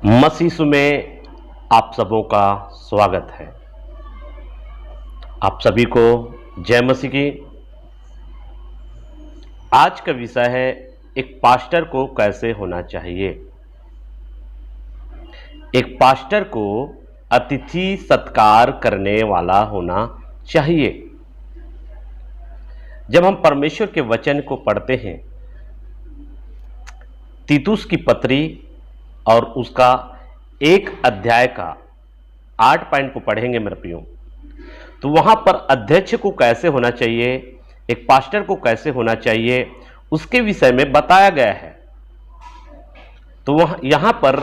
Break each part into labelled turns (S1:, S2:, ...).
S1: मसीह में आप सबों का स्वागत है। आप सभी को जय मसीह की। आज का विषय है एक पास्टर को कैसे होना चाहिए। एक पास्टर को अतिथि सत्कार करने वाला होना चाहिए। जब हम परमेश्वर के वचन को पढ़ते हैं, तीतुस की पत्री और उसका एक अध्याय का 8 पॉइंट को पढ़ेंगे मेरे प्रियो, तो वहां पर अध्यक्ष को कैसे होना चाहिए, एक पास्टर को कैसे होना चाहिए, उसके विषय में बताया गया है। तो यहां पर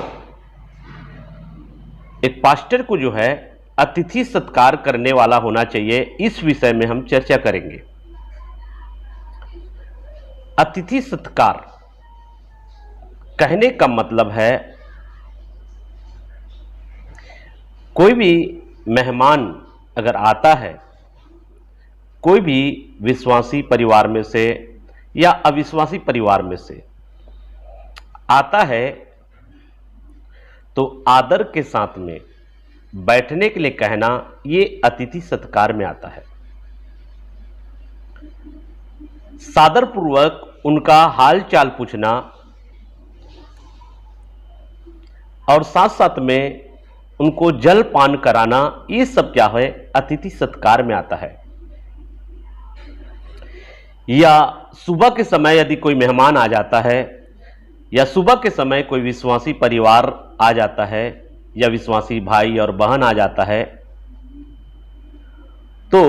S1: एक पास्टर को जो है अतिथि सत्कार करने वाला होना चाहिए। इस विषय में हम चर्चा करेंगे। अतिथि सत्कार कहने का मतलब है कोई भी मेहमान अगर आता है, कोई भी विश्वासी परिवार में से या अविश्वासी परिवार में से आता है, तो आदर के साथ में बैठने के लिए कहना, ये अतिथि सत्कार में आता है। सादर पूर्वक उनका हाल चाल पूछना और साथ साथ में उनको जल पान कराना, ये सब क्या है, अतिथि सत्कार में आता है। या सुबह के समय यदि कोई मेहमान आ जाता है, या सुबह के समय कोई विश्वासी परिवार आ जाता है, या विश्वासी भाई और बहन आ जाता है, तो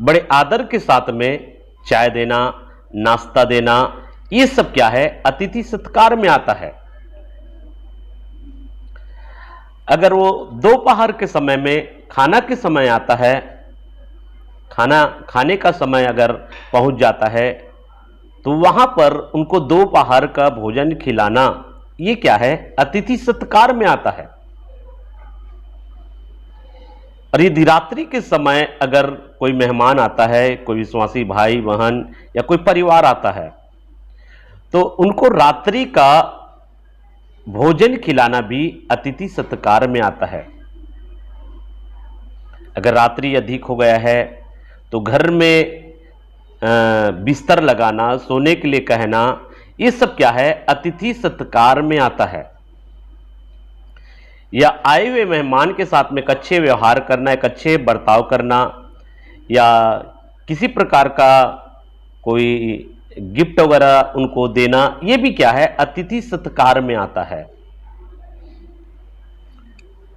S1: बड़े आदर के साथ में चाय देना, नाश्ता देना, ये सब क्या है, अतिथि सत्कार में आता है। अगर वो दोपहर के समय में खाना के समय आता है, खाना खाने का समय अगर पहुंच जाता है, तो वहां पर उनको दोपहर का भोजन खिलाना, ये क्या है, अतिथि सत्कार में आता है। और यदि रात्रि के समय अगर कोई मेहमान आता है, कोई विश्वासी भाई बहन या कोई परिवार आता है, तो उनको रात्रि का भोजन खिलाना भी अतिथि सत्कार में आता है। अगर रात्रि अधिक हो गया है, तो घर में बिस्तर लगाना, सोने के लिए कहना, ये सब क्या है, अतिथि सत्कार में आता है। या आए हुए मेहमान के साथ में एक अच्छे व्यवहार करना, एक अच्छे बर्ताव करना, या किसी प्रकार का कोई गिफ्ट वगैरह उनको देना, ये भी क्या है, अतिथि सत्कार में आता है।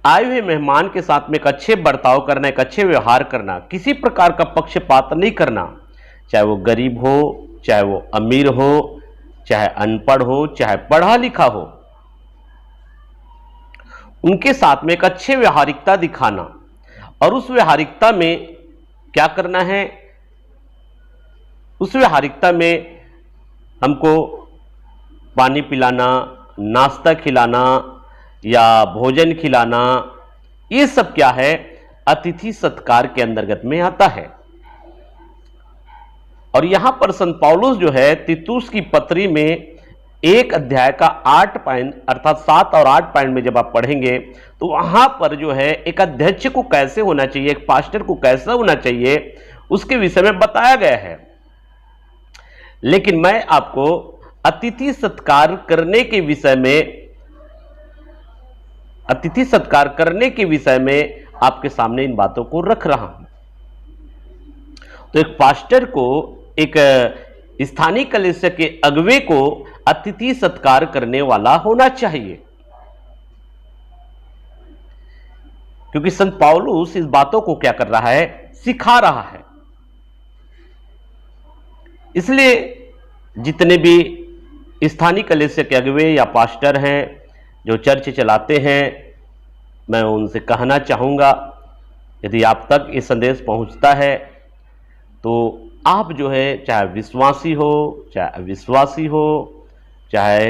S1: आए हुए मेहमान के साथ में एक अच्छे बर्ताव करना, एक अच्छे व्यवहार करना, किसी प्रकार का पक्षपात नहीं करना, चाहे वो गरीब हो, चाहे वो अमीर हो, चाहे अनपढ़ हो, चाहे पढ़ा लिखा हो, उनके साथ में एक अच्छे व्यवहारिकता दिखाना। और उस व्यवहारिकता में क्या करना है, उस व्यवहारिकता में हमको पानी पिलाना, नाश्ता खिलाना या भोजन खिलाना, ये सब क्या है, अतिथि सत्कार के अंतर्गत में आता है। और यहां पर संत पौलुस जो है तीतुस की पत्री में एक अध्याय का 8 पॉइंट अर्थात 7 और 8 पॉइंट में जब आप पढ़ेंगे, तो वहां पर जो है एक अध्यक्ष को कैसे होना चाहिए, एक पास्टर को कैसा होना चाहिए, उसके विषय में बताया गया है। लेकिन मैं आपको अतिथि सत्कार करने के विषय में, अतिथि सत्कार करने के विषय में आपके सामने इन बातों को रख रहा हूं। तो एक पास्टर को, एक स्थानीय कलीसिया के अगुवे को अतिथि सत्कार करने वाला होना चाहिए, क्योंकि संत पौलुस इस बातों को क्या कर रहा है, सिखा रहा है। इसलिए जितने भी स्थानीय कलीसिया के अगुवे या पास्टर हैं जो चर्च चलाते हैं, मैं उनसे कहना चाहूँगा, यदि आप तक ये संदेश पहुँचता है, तो आप जो है, चाहे विश्वासी हो, चाहे अविश्वासी हो, चाहे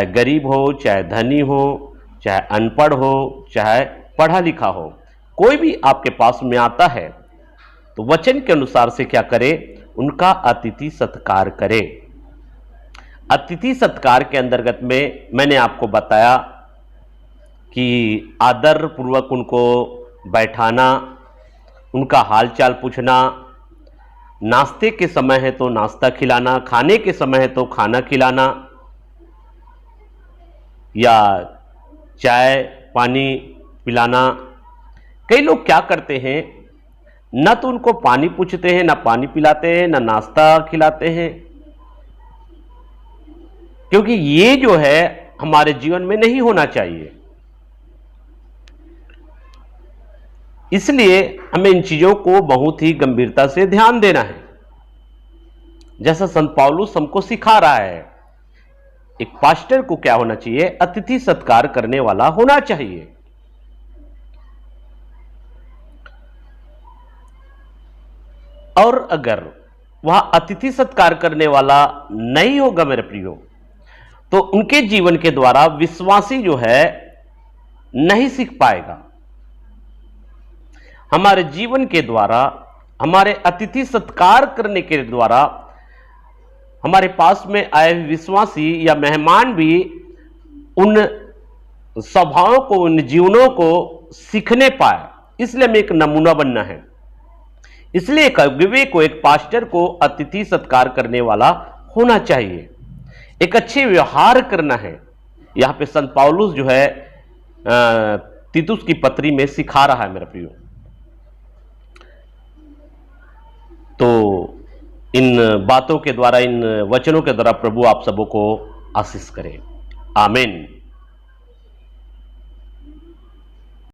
S1: गरीब हो, चाहे धनी हो, चाहे अनपढ़ हो, चाहे पढ़ा लिखा हो, कोई भी आपके पास में आता है, तो वचन के अनुसार से क्या करे, उनका अतिथि सत्कार करे। अतिथि सत्कार के अंतर्गत में मैंने आपको बताया कि आदर पूर्वक उनको बैठाना, उनका हालचाल पूछना, नाश्ते के समय है तो नाश्ता खिलाना, खाने के समय है तो खाना खिलाना, या चाय पानी पिलाना। कई लोग क्या करते हैं, ना तो उनको पानी पूछते हैं, ना पानी पिलाते हैं, ना नाश्ता खिलाते हैं, क्योंकि ये जो है हमारे जीवन में नहीं होना चाहिए। इसलिए हमें इन चीजों को बहुत ही गंभीरता से ध्यान देना है, जैसा संत पौलुस हमको सिखा रहा है। एक पास्टर को क्या होना चाहिए, अतिथि सत्कार करने वाला होना चाहिए। और अगर वह अतिथि सत्कार करने वाला नहीं होगा मेरे प्रियो, तो उनके जीवन के द्वारा विश्वासी जो है नहीं सीख पाएगा। हमारे जीवन के द्वारा, हमारे अतिथि सत्कार करने के द्वारा हमारे पास में आए विश्वासी या मेहमान भी उन स्वभावों को, उन जीवनों को सीखने पाए। इसलिए हमें एक नमूना बनना है। इसलिए एक अगुवे को, एक पास्टर को अतिथि सत्कार करने वाला होना चाहिए, एक अच्छे व्यवहार करना है। यहां पे संत पौलुस जो है तीतुस की पत्री में सिखा रहा है मेरे प्रियो। तो इन बातों के द्वारा, इन वचनों के द्वारा प्रभु आप सबों को आशीष करे। आमीन।